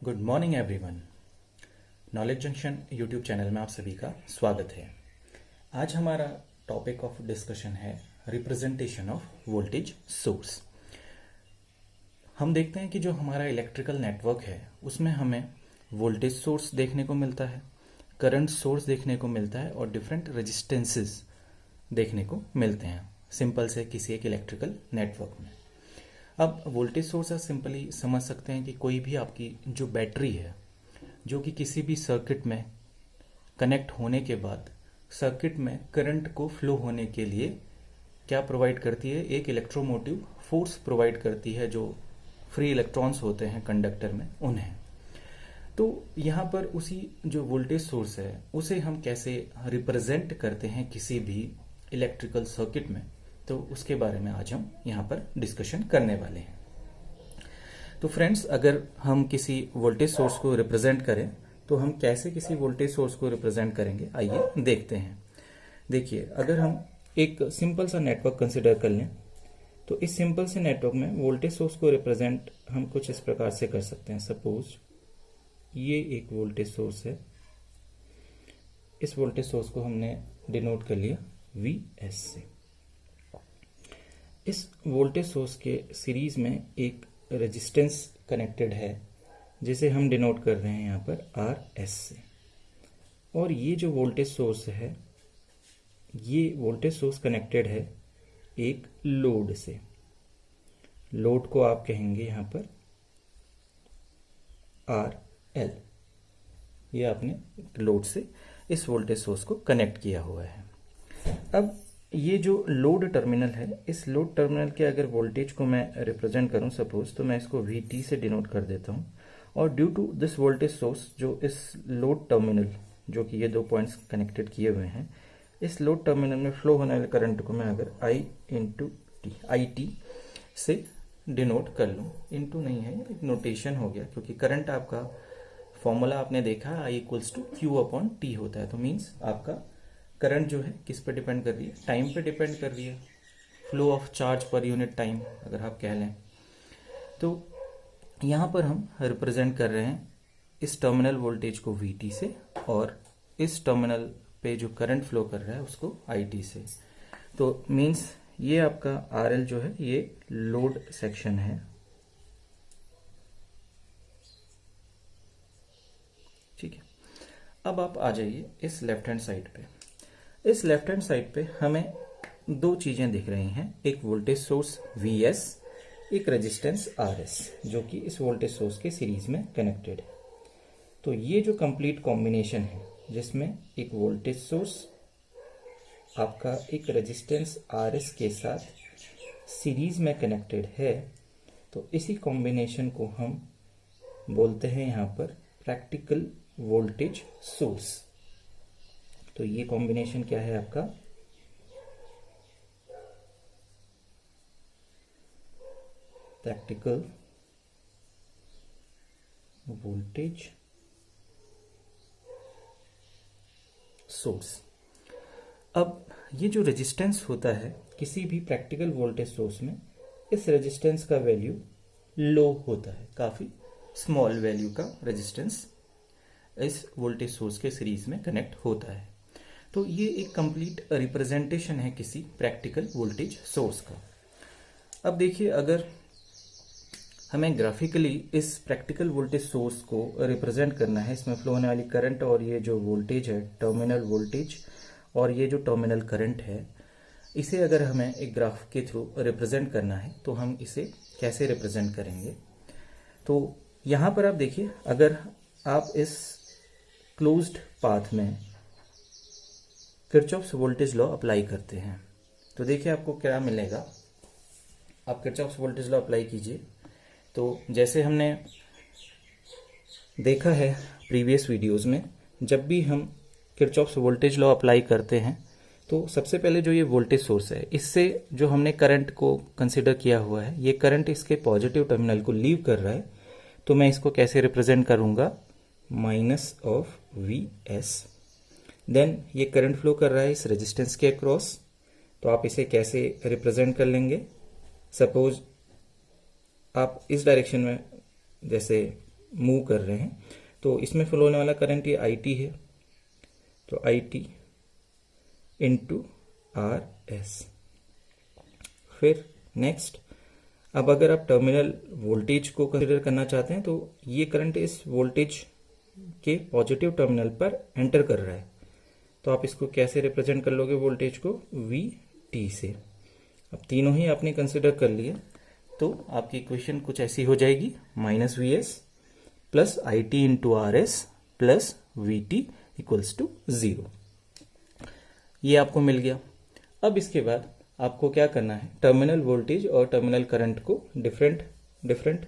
Good morning everyone. Knowledge junction YouTube channel में आप सभी का स्वागत है। आज हमारा टॉपिक ऑफ डिस्कशन है रिप्रेजेंटेशन ऑफ वोल्टेज सोर्स। हम देखते हैं कि जो हमारा इलेक्ट्रिकल नेटवर्क है उसमें हमें वोल्टेज सोर्स देखने को मिलता है, करंट सोर्स देखने को मिलता है और डिफरेंट रेजिस्टेंसेस देखने को मिलते हैं सिंपल से किसी एक इलेक्ट्रिकल नेटवर्क में। अब वोल्टेज सोर्स आप सिंपली समझ सकते हैं कि कोई भी आपकी जो बैटरी है जो कि किसी भी सर्किट में कनेक्ट होने के बाद सर्किट में करंट को फ्लो होने के लिए क्या प्रोवाइड करती है, एक इलेक्ट्रोमोटिव फोर्स प्रोवाइड करती है जो फ्री इलेक्ट्रॉन्स होते हैं कंडक्टर में उन्हें। तो यहाँ पर उसी जो वोल्टेज सोर्स है उसे हम कैसे रिप्रेजेंट करते हैं किसी भी इलेक्ट्रिकल सर्किट में, तो उसके बारे में आज हम यहाँ पर डिस्कशन करने वाले हैं। तो फ्रेंड्स, अगर हम किसी वोल्टेज सोर्स को रिप्रेजेंट करें तो हम कैसे किसी वोल्टेज सोर्स को रिप्रेजेंट करेंगे, आइए देखते हैं। देखिए, अगर हम एक सिंपल सा नेटवर्क कंसिडर कर लें तो इस सिंपल से नेटवर्क में वोल्टेज सोर्स को रिप्रेजेंट हम कुछ इस प्रकार से कर सकते हैं। सपोज ये एक वोल्टेज सोर्स है, इस वोल्टेज सोर्स को हमने डिनोट कर लिया Vs से। इस वोल्टेज सोर्स के सीरीज में एक रेजिस्टेंस कनेक्टेड है जिसे हम डिनोट कर रहे हैं यहाँ पर Rs से। और ये जो वोल्टेज सोर्स है, ये वोल्टेज सोर्स कनेक्टेड है एक लोड से। लोड को आप कहेंगे यहाँ पर RL। ये आपने लोड से इस वोल्टेज सोर्स को कनेक्ट किया हुआ है। अब ये जो लोड टर्मिनल है, इस लोड टर्मिनल के अगर वोल्टेज को मैं रिप्रेजेंट करूं सपोज, तो मैं इसको VT से डिनोट कर देता हूं। और due to this voltage source, जो इस लोड टर्मिनल, जो कि ये दो पॉइंट्स कनेक्टेड किए हुए हैं, इस लोड टर्मिनल में फ्लो होने वाले करंट को मैं अगर IT से डिनोट कर लूँ, इंटू नहीं है, एक नोटेशन हो गया, क्योंकि करंट आपका फॉर्मूला आपने देखा I = Q/T होता है। तो मीन्स आपका करंट जो है किस पे डिपेंड कर रही है, टाइम पे डिपेंड कर रही है, flow of charge per unit time अगर आप कह लें। तो यहाँ पर हम रिप्रेजेंट कर रहे हैं इस टर्मिनल वोल्टेज को VT से और इस टर्मिनल पे जो करंट फ्लो कर रहा है उसको IT से। तो मीन्स ये आपका RL जो है ये लोड सेक्शन है, ठीक है। अब आप आ जाइए इस लेफ्ट हैंड साइड पे। इस लेफ्ट हैंड साइड पे हमें दो चीजें दिख रही हैं, एक वोल्टेज सोर्स Vs, एक रेजिस्टेंस Rs, जो कि इस वोल्टेज सोर्स के सीरीज में कनेक्टेड है। तो ये जो कंप्लीट कॉम्बिनेशन है जिसमें एक वोल्टेज सोर्स आपका एक रेजिस्टेंस Rs के साथ सीरीज में कनेक्टेड है, तो इसी कॉम्बिनेशन को हम बोलते हैं यहाँ पर प्रैक्टिकल वोल्टेज सोर्स। तो ये कॉम्बिनेशन क्या है आपका, प्रैक्टिकल वोल्टेज सोर्स। अब ये जो रेजिस्टेंस होता है किसी भी प्रैक्टिकल वोल्टेज सोर्स में, इस रेजिस्टेंस का वैल्यू लो होता है, काफी स्मॉल वैल्यू का रेजिस्टेंस इस वोल्टेज सोर्स के सीरीज में कनेक्ट होता है। तो ये एक कंप्लीट रिप्रेजेंटेशन है किसी प्रैक्टिकल वोल्टेज सोर्स का। अब देखिए, अगर हमें ग्राफिकली इस प्रैक्टिकल वोल्टेज सोर्स को रिप्रेजेंट करना है, इसमें फ्लो होने वाली करंट और ये जो वोल्टेज है टर्मिनल वोल्टेज और ये जो टर्मिनल करंट है, इसे अगर हमें एक ग्राफ के थ्रू रिप्रेजेंट करना है तो हम इसे कैसे रिप्रेजेंट करेंगे। तो यहाँ पर आप देखिए, अगर आप इस क्लोज्ड पाथ में किरचॉफ्स वोल्टेज लॉ अप्लाई करते हैं तो देखिए आपको क्या मिलेगा। आप किरचॉफ्स वोल्टेज लॉ अप्लाई कीजिए। तो जैसे हमने देखा है प्रीवियस वीडियोस में, जब भी हम किरचॉफ्स वोल्टेज लॉ अप्लाई करते हैं तो सबसे पहले जो ये वोल्टेज सोर्स है, इससे जो हमने करंट को कंसिडर किया हुआ है, ये करंट इसके पॉजिटिव टर्मिनल को लीव कर रहा है। तो मैं इसको कैसे रिप्रेजेंट करूंगा, -Vs। देन ये करंट फ्लो कर रहा है इस रेजिस्टेंस के अक्रॉस, तो आप इसे कैसे रिप्रेजेंट कर लेंगे। सपोज आप इस डायरेक्शन में जैसे मूव कर रहे हैं, तो इसमें फ्लो होने वाला करंट ये IT है, तो IT इंटू RS। फिर नेक्स्ट, अब अगर आप टर्मिनल वोल्टेज को कंसिडर करना चाहते हैं तो ये करंट इस वोल्टेज के पॉजिटिव टर्मिनल पर एंटर कर रहा है, तो आप इसको कैसे रिप्रेजेंट कर लोगे वोल्टेज को? VT से। अब तीनों ही आपने कंसिडर कर लिए, तो आपकी इक्वेशन कुछ ऐसी हो जाएगी, -VS plus IT into RS plus VT equals to 0। ये आपको मिल गया। अब इसके बाद आपको क्या करना है, टर्मिनल वोल्टेज और टर्मिनल करंट को डिफरेंट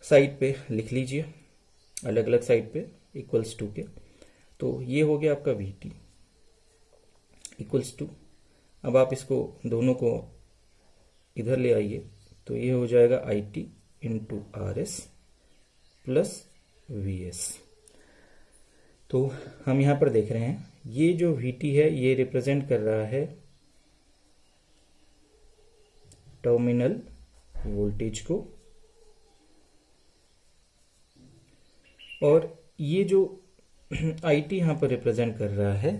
साइड पे लिख लीजिए, अलग अलग साइड पे इक्वल्स टू के। तो ये हो गया आपका VT इक्वल्स टू, अब आप इसको दोनों को इधर ले आइए, तो ये हो जाएगा IT into RS plus VS। तो हम यहां पर देख रहे हैं ये जो VT है ये रिप्रेजेंट कर रहा है टर्मिनल वोल्टेज को, और ये जो IT यहां पर रिप्रेजेंट कर रहा है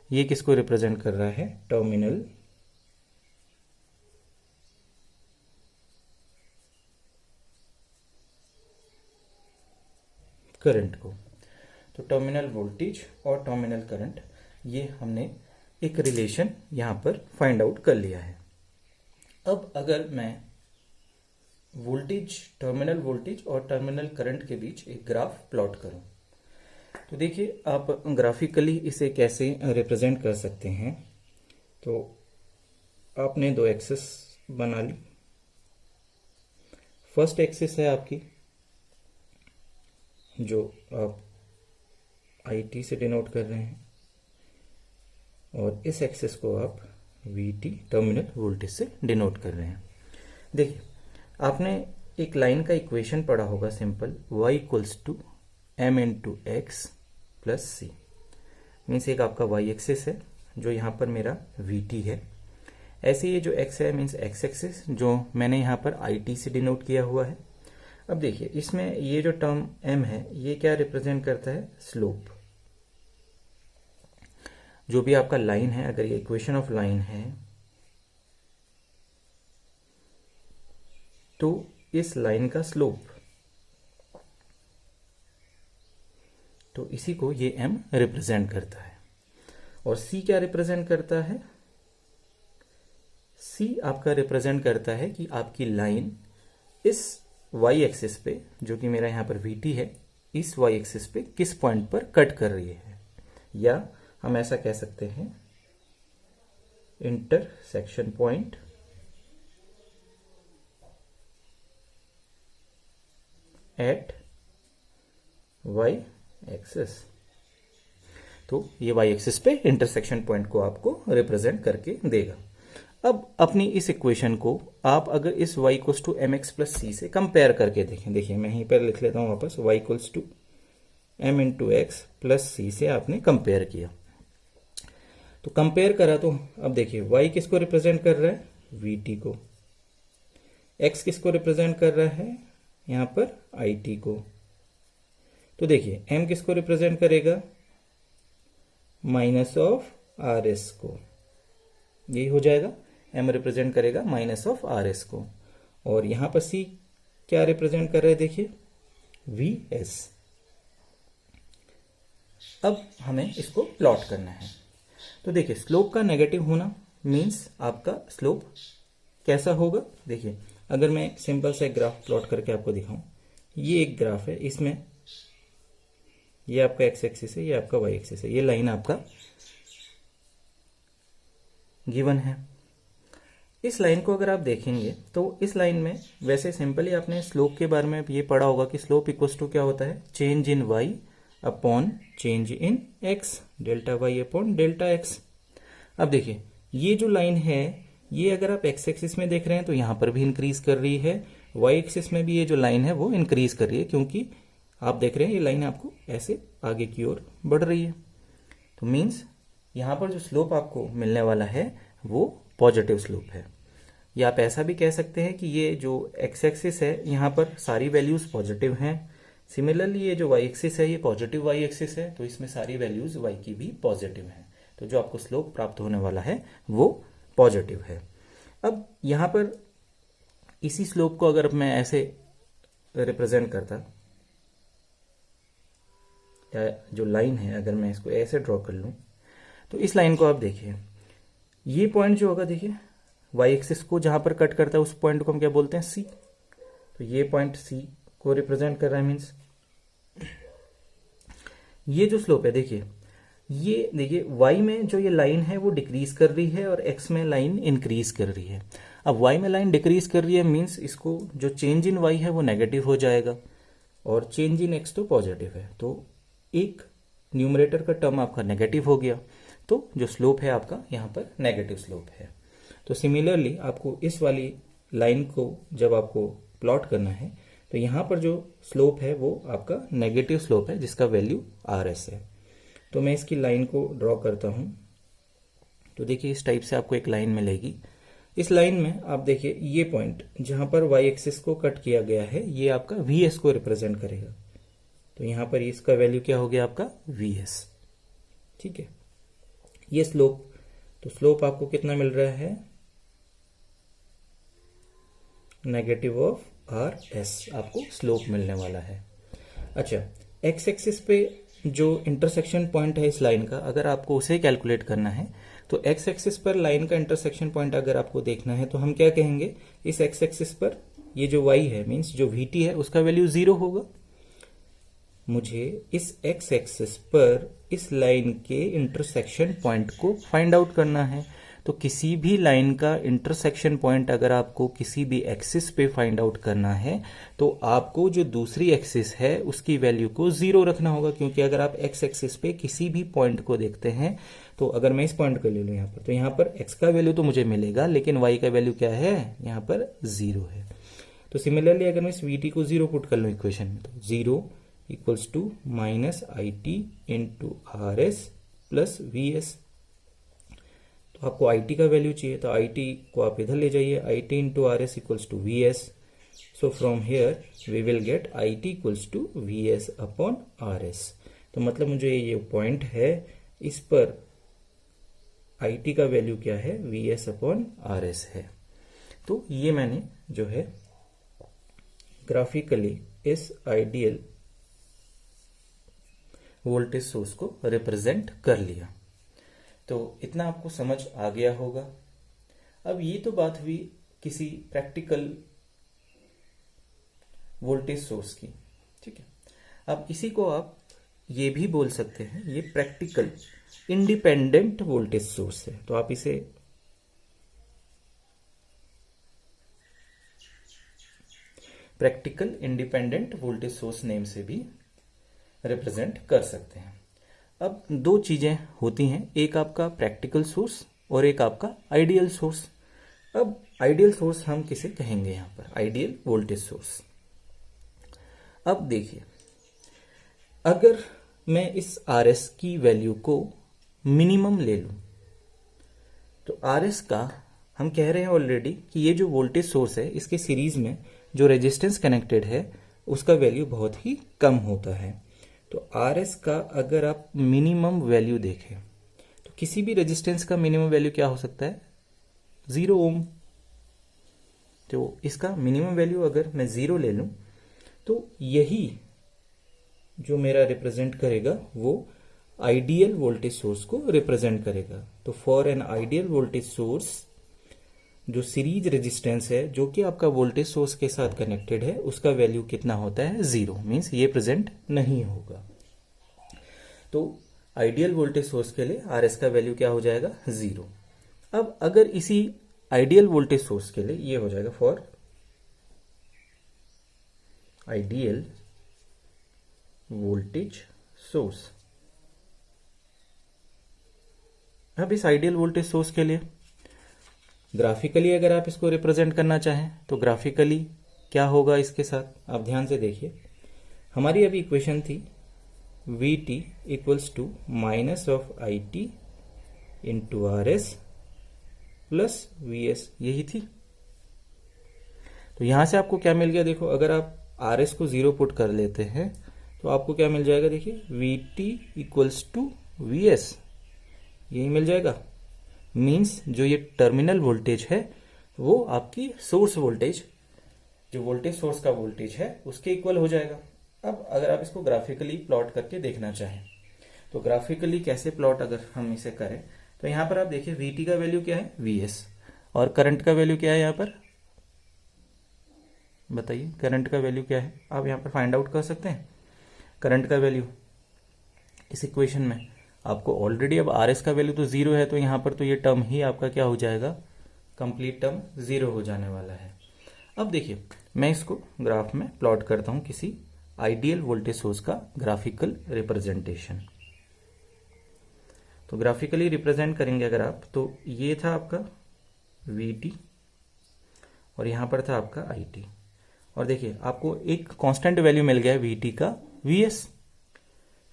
ये किसको रिप्रेजेंट कर रहा है? टर्मिनल करंट को। तो टर्मिनल वोल्टेज और टर्मिनल करंट, ये हमने एक रिलेशन यहां पर फाइंड आउट कर लिया है। अब अगर मैं टर्मिनल वोल्टेज और टर्मिनल करंट के बीच एक ग्राफ प्लॉट करूं, तो देखिए आप ग्राफिकली इसे कैसे रिप्रेजेंट कर सकते हैं। तो आपने दो एक्सिस बना ली। फर्स्ट एक्सिस है आपकी जो आप IT से डिनोट कर रहे हैं, और इस एक्सिस को आप VT टर्मिनल वोल्टेज से डिनोट कर रहे हैं। देखिए आपने एक लाइन का इक्वेशन पढ़ा होगा simple, y equals to M into x plus C। Means एक आपका y एक्सिस है जो यहाँ पर मेरा VT है, ऐसे ये जो x है मीन्स x एक्सिस जो मैंने यहाँ पर IT से डिनोट किया हुआ है। अब देखिए इसमें ये जो टर्म m है ये क्या रिप्रेजेंट करता है? स्लोप। जो भी आपका लाइन है, अगर ये इक्वेशन ऑफ लाइन है तो इस लाइन का स्लोप, तो इसी को ये m रिप्रेजेंट करता है। और c क्या रिप्रेजेंट करता है? c आपका रिप्रेजेंट करता है कि आपकी लाइन इस y एक्सिस पे, जो कि मेरा यहां पर VT है, इस y एक्सिस पे किस पॉइंट पर कट कर रही है, या हम ऐसा कह सकते हैं intersection point at y axis. तो ये y एक्सिस पे इंटरसेक्शन पॉइंट को आपको रिप्रेजेंट करके देगा। अब अपनी इस इक्वेशन को आप अगर इस y equals to mx plus c से कंपेयर करके देखें, देखिए मैं यहीं पर लिख लेता हूं वापस, y equals to m into x plus c से आपने कंपेयर किया, तो कंपेयर करा तो अब देखिए y किसको रिप्रेजेंट कर रहा है? VT को। x किसको रिप्रेजेंट कर रहा है? यहां पर IT को। तो देखिए m किसको रिप्रेजेंट करेगा? माइनस ऑफ RS को। यही हो जाएगा, m रिप्रेजेंट करेगा माइनस ऑफ RS को। और यहां पर c क्या रिप्रेजेंट कर रहे हैं? देखिए VS। अब हमें इसको प्लॉट करना है। तो देखिए स्लोप का नेगेटिव होना मीन्स आपका स्लोप कैसा होगा? देखिए अगर मैं सिंपल से ग्राफ प्लॉट करके आपको दिखाऊं, ये एक ग्राफ है, इसमें ये आपका x एक्सिस है, ये आपका y एक्सिस है, ये लाइन आपका गिवन है। इस लाइन को अगर आप देखेंगे तो इस लाइन में वैसे सिंपली आपने स्लोप के बारे में ये पढ़ा होगा कि स्लोप इक्वल्स टू क्या होता है? Change in y upon change in x, delta y upon delta x। अब देखिए ये जो लाइन है ये अगर आप x एक्सिस में देख रहे हैं तो यहां पर भी इंक्रीज कर रही है, y एक्सिस में भी ये जो लाइन है वो इंक्रीज कर रही है, क्योंकि आप देख रहे हैं ये लाइन आपको ऐसे आगे की ओर बढ़ रही है। तो मीन्स यहां पर जो स्लोप आपको मिलने वाला है वो पॉजिटिव स्लोप है। या आप ऐसा भी कह सकते हैं कि ये जो एक्स एक्सिस है यहाँ पर सारी वैल्यूज पॉजिटिव हैं। सिमिलरली ये जो वाई एक्सिस है ये पॉजिटिव वाई एक्सिस है, तो इसमें सारी वैल्यूज वाई की भी पॉजिटिव हैं, तो जो आपको स्लोप प्राप्त होने वाला है वो पॉजिटिव है। अब यहाँ पर इसी स्लोप को अगर मैं ऐसे रिप्रेजेंट करता, या जो लाइन है अगर मैं इसको ऐसे ड्रॉ कर लूं, तो इस लाइन को आप देखिए, ये पॉइंट जो होगा देखिए वाई एक्सिस को जहां पर कट करता है उस पॉइंट को हम क्या बोलते हैं, सी। तो ये पॉइंट सी को रिप्रेजेंट कर रहा है, मीन्स ये जो स्लोप है देखिए, ये देखिए वाई में जो ये लाइन है वो डिक्रीज कर रही है और एक्स में लाइन इंक्रीज कर रही है। अब वाई में लाइन डिक्रीज कर रही है मीन्स इसको जो चेंज इन वाई है वो नेगेटिव हो जाएगा और चेंज इन एक्स तो पॉजिटिव है, तो एक न्यूमरेटर का टर्म आपका नेगेटिव हो गया, तो जो स्लोप है आपका यहाँ पर नेगेटिव स्लोप है। तो सिमिलरली आपको इस वाली लाइन को जब आपको प्लॉट करना है तो यहाँ पर जो स्लोप है वो आपका नेगेटिव स्लोप है जिसका वैल्यू आर एस है। तो मैं इसकी लाइन को ड्रॉ करता हूँ, तो देखिए इस टाइप से आपको एक लाइन मिलेगी। इस लाइन में आप देखिए ये पॉइंट जहां पर वाई एक्सिस को कट किया गया है ये आपका वी एस को रिप्रेजेंट करेगा, तो यहां पर इसका वैल्यू क्या हो गया आपका वी एस। ठीक है, ये स्लोप, तो स्लोप आपको कितना मिल रहा है, नेगेटिव ऑफ आर एस आपको स्लोप मिलने वाला है। अच्छा, एक्स एक्सिस पे जो इंटरसेक्शन पॉइंट है इस लाइन का, अगर आपको उसे कैलकुलेट करना है तो एक्स एक्सिस पर लाइन का इंटरसेक्शन पॉइंट अगर आपको देखना है तो हम क्या कहेंगे, इस एक्स एक्सिस पर ये जो y है मीन्स जो vt है उसका वैल्यू 0 होगा। मुझे इस एक्स एक्सिस पर इस लाइन के इंटरसेक्शन पॉइंट को फाइंड आउट करना है, तो किसी भी लाइन का इंटरसेक्शन पॉइंट अगर आपको किसी भी एक्सिस पे फाइंड आउट करना है तो आपको जो दूसरी एक्सिस है उसकी वैल्यू को 0 रखना होगा, क्योंकि अगर आप एक्स एक्सिस पे किसी भी पॉइंट को देखते हैं तो अगर मैं इस पॉइंट को ले लूं यहाँ पर, तो यहाँ पर x का वैल्यू तो मुझे मिलेगा लेकिन y का वैल्यू क्या है, यहाँ पर 0 है। तो सिमिलरली अगर मैं इस vt को 0 पुट कर लूं इक्वेशन में, तो 0 equals to minus I T into R S plus V S. तो आपको आई टी का वैल्यू चाहिए तो आई टी को आप इधर ले जाइए, I T into R S equals to V S. So from here we will get I T equals to V S upon R S. तो मतलब मुझे ये पॉइंट है इस पर आई टी का वैल्यू क्या है, we S upon R S है। तो ये मैंने जो है ग्राफिकली इस आइडियल वोल्टेज सोर्स को रिप्रेजेंट कर लिया। तो इतना आपको समझ आ गया होगा। अब ये तो बात हुई किसी प्रैक्टिकल वोल्टेज सोर्स की, ठीक है। अब इसी को आप ये भी बोल सकते हैं ये प्रैक्टिकल इंडिपेंडेंट वोल्टेज सोर्स है, तो आप इसे practical independent voltage source name से भी रिप्रेजेंट कर सकते हैं। अब दो चीजें होती हैं, एक आपका प्रैक्टिकल सोर्स और एक आपका आइडियल सोर्स। अब आइडियल सोर्स हम किसे कहेंगे, यहां पर आइडियल वोल्टेज सोर्स। अब देखिए, अगर मैं इस RS की वैल्यू को मिनिमम ले लूं तो RS का हम कह रहे हैं ऑलरेडी कि ये जो वोल्टेज सोर्स है इसके सीरीज में जो रेजिस्टेंस कनेक्टेड है उसका वैल्यू बहुत ही कम होता है। तो RS का अगर आप मिनिमम वैल्यू देखें तो किसी भी रेजिस्टेंस का मिनिमम वैल्यू क्या हो सकता है, 0 ओम। तो इसका मिनिमम वैल्यू अगर मैं 0 ले लूं तो यही जो मेरा रिप्रेजेंट करेगा वो आइडियल वोल्टेज सोर्स को रिप्रेजेंट करेगा। तो for an ideal voltage source जो सीरीज रेजिस्टेंस है जो कि आपका वोल्टेज सोर्स के साथ कनेक्टेड है उसका वैल्यू कितना होता है, 0, मींस ये प्रेजेंट नहीं होगा। तो आइडियल वोल्टेज सोर्स के लिए RS का वैल्यू क्या हो जाएगा, 0। अब अगर इसी आइडियल वोल्टेज सोर्स के लिए ये हो जाएगा फॉर आइडियल वोल्टेज सोर्स। अब इस आइडियल वोल्टेज सोर्स के लिए ग्राफिकली अगर आप इसको रिप्रेजेंट करना चाहें तो ग्राफिकली क्या होगा इसके साथ, आप ध्यान से देखिए। हमारी अभी इक्वेशन थी Vt equals to minus of I T into R S plus V S, यही थी। तो यहां से आपको क्या मिल गया, देखो अगर आप आर एस को 0 पुट कर लेते हैं तो आपको क्या मिल जाएगा, देखिए V T equals to V S, यही मिल जाएगा। मीन्स जो ये टर्मिनल वोल्टेज है वो आपकी सोर्स वोल्टेज, जो वोल्टेज सोर्स का वोल्टेज है उसके इक्वल हो जाएगा। अब अगर आप इसको ग्राफिकली प्लॉट करके देखना चाहें तो ग्राफिकली कैसे प्लॉट अगर हम इसे करें तो यहां पर आप देखिए Vt का वैल्यू क्या है, Vs, और करंट का वैल्यू क्या है, यहां पर बताइए करंट का वैल्यू क्या है, आप यहां पर फाइंड आउट कर सकते हैं करंट का वैल्यू इस इक्वेशन में। आपको ऑलरेडी अब Rs का वैल्यू तो 0 है, तो यहां पर तो ये टर्म ही आपका क्या हो जाएगा, कंप्लीट टर्म 0 हो जाने वाला है। अब देखिए मैं इसको ग्राफ में प्लॉट करता हूं किसी आइडियल वोल्टेज सोर्स का ग्राफिकल रिप्रेजेंटेशन। तो ग्राफिकली रिप्रेजेंट करेंगे अगर आप, तो ये था आपका Vt और यहां पर था आपका It, और देखिए आपको एक कांस्टेंट वैल्यू मिल गया है Vt का Vs।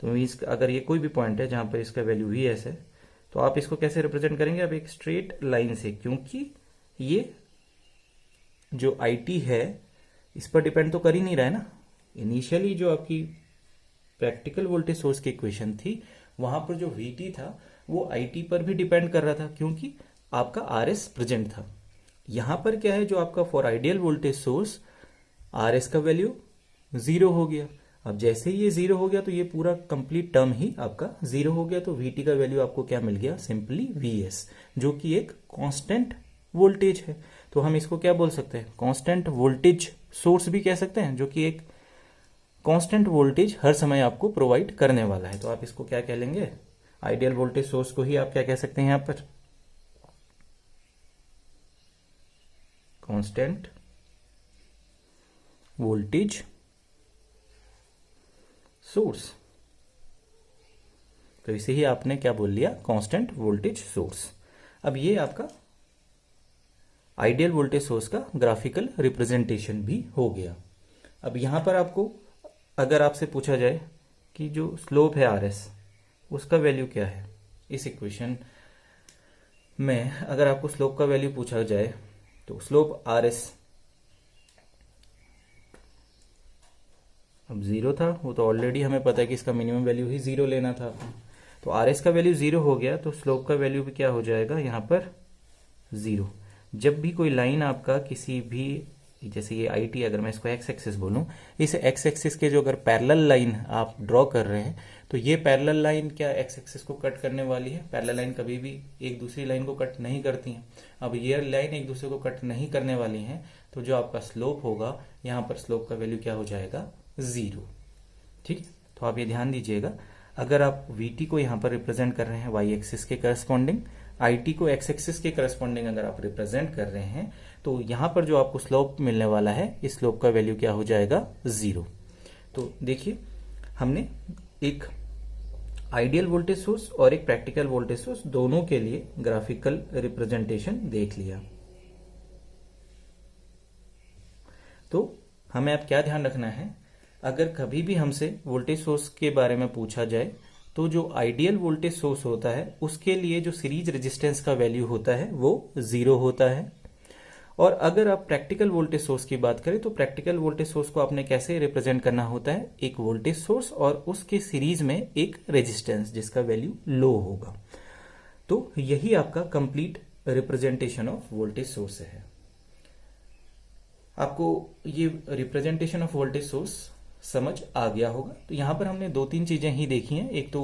तो अगर ये कोई भी पॉइंट है जहां पर इसका वैल्यू Vs है तो आप इसको कैसे रिप्रेजेंट करेंगे, आप एक स्ट्रेट लाइन से, क्योंकि ये जो It है इस पर डिपेंड तो कर ही नहीं रहा है ना। इनिशियली जो आपकी प्रैक्टिकल वोल्टेज सोर्स की इक्वेशन थी वहां पर जो Vt था वो It पर भी डिपेंड कर रहा था, क्योंकि आपका Rs प्रेजेंट था। यहां पर क्या है, जो आपका for ideal voltage source Rs का वैल्यू 0 हो गया। अब जैसे ही ये 0 हो गया तो ये पूरा कंप्लीट टर्म ही आपका 0 हो गया। तो Vt का वैल्यू आपको क्या मिल गया, सिंपली Vs, जो कि एक कांस्टेंट वोल्टेज है। तो हम इसको क्या बोल सकते हैं, कांस्टेंट वोल्टेज सोर्स भी कह सकते हैं, जो कि एक कांस्टेंट वोल्टेज हर समय आपको प्रोवाइड करने वाला है। तो आप इसको क्या कह लेंगे, आइडियल वोल्टेज सोर्स को ही आप क्या कह सकते हैं, यहां पर कांस्टेंट वोल्टेज सोर्स। तो इसे ही आपने क्या बोल लिया, कांस्टेंट वोल्टेज सोर्स। अब ये आपका आइडियल वोल्टेज सोर्स का ग्राफिकल रिप्रेजेंटेशन भी हो गया। अब यहां पर आपको अगर आपसे पूछा जाए कि जो स्लोप है Rs उसका वैल्यू क्या है, इस इक्वेशन में अगर आपको स्लोप का वैल्यू पूछा जाए तो स्लोप Rs अब 0 था, वो तो ऑलरेडी हमें पता है कि इसका मिनिमम वैल्यू ही 0 लेना था। तो Rs का वैल्यू 0 हो गया तो स्लोप का वैल्यू भी क्या हो जाएगा, यहां पर 0। जब भी कोई लाइन आपका किसी भी, जैसे ये It, अगर मैं इसको एक्स एक्सिस बोलूं, इस एक्स एक्सिस के जो अगर पैरेलल लाइन आप ड्रॉ कर रहे हैं तो ये पैरेलल लाइन क्या एक्स एक्सिस को कट करने वाली है। पैरेलल लाइन कभी भी एक दूसरी लाइन को कट नहीं करती हैं। अब ये लाइन एक दूसरे को कट नहीं करने वाली हैं, तो जो आपका स्लोप होगा यहाँ पर स्लोप का वैल्यू क्या हो जाएगा, 0। ठीक, तो आप ये ध्यान दीजिएगा, अगर आप Vt को यहाँ पर रिप्रेजेंट कर रहे हैं वाई एक्सिस के करस्पॉन्डिंग, It को एक्स एक्सिस के करस्पॉन्डिंग अगर आप रिप्रेजेंट कर रहे हैं तो यहां पर जो आपको स्लोप मिलने वाला है, इस स्लोप का वैल्यू क्या हो जाएगा, 0। तो देखिए हमने एक आइडियल वोल्टेज सोर्स और एक प्रैक्टिकल वोल्टेज सोर्स दोनों के लिए ग्राफिकल रिप्रेजेंटेशन देख लिया। तो हमें अब क्या ध्यान रखना है, अगर कभी भी हमसे वोल्टेज सोर्स के बारे में पूछा जाए तो जो आइडियल वोल्टेज सोर्स होता है उसके लिए जो सीरीज रेजिस्टेंस का वैल्यू होता है वो 0 होता है। और अगर आप प्रैक्टिकल वोल्टेज सोर्स की बात करें तो प्रैक्टिकल वोल्टेज सोर्स को आपने कैसे रिप्रेजेंट करना होता है, एक वोल्टेज सोर्स और उसके सीरीज में एक रेजिस्टेंस जिसका वैल्यू लो होगा। तो यही आपका complete representation of voltage source है। आपको ये रिप्रेजेंटेशन ऑफ वोल्टेज सोर्स समझ आ गया होगा। तो यहां पर हमने 2-3 चीजें ही देखी हैं, एक तो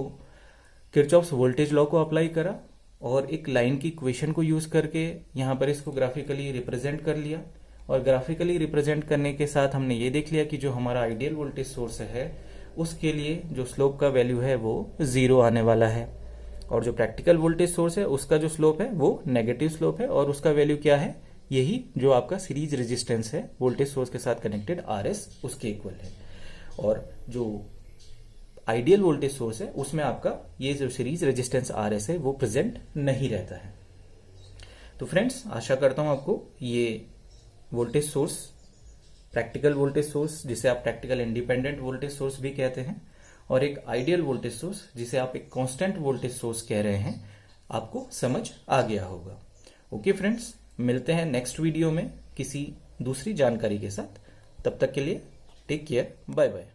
किरचॉफ्स वोल्टेज लॉ को अप्लाई करा और एक लाइन की इक्वेशन को यूज करके यहां पर इसको ग्राफिकली रिप्रेजेंट कर लिया। और ग्राफिकली रिप्रेजेंट करने के साथ हमने ये देख लिया कि जो हमारा आइडियल वोल्टेज सोर्स है उसके लिए जो स्लोप का वैल्यू है वो 0 आने वाला है, और जो प्रैक्टिकल वोल्टेज सोर्स है उसका जो स्लोप है वो नेगेटिव स्लोप है, और उसका वैल्यू क्या है, यही जो आपका सीरीज रेजिस्टेंस है वोल्टेज सोर्स के साथ कनेक्टेड Rs उसके इक्वल है। और जो आइडियल वोल्टेज सोर्स है उसमें आपका ये जो सीरीज रेजिस्टेंस Rs है वो प्रेजेंट नहीं रहता है। तो फ्रेंड्स, आशा करता हूं आपको ये voltage source, practical voltage source जिसे आप प्रैक्टिकल इंडिपेंडेंट वोल्टेज सोर्स भी कहते हैं, और एक आइडियल वोल्टेज सोर्स जिसे आप एक कांस्टेंट वोल्टेज सोर्स कह रहे हैं, आपको समझ आ गया होगा। ओके फ्रेंड्स, मिलते हैं नेक्स्ट वीडियो में किसी दूसरी जानकारी के साथ। तब तक के लिए टेक केयर, बाय बाय।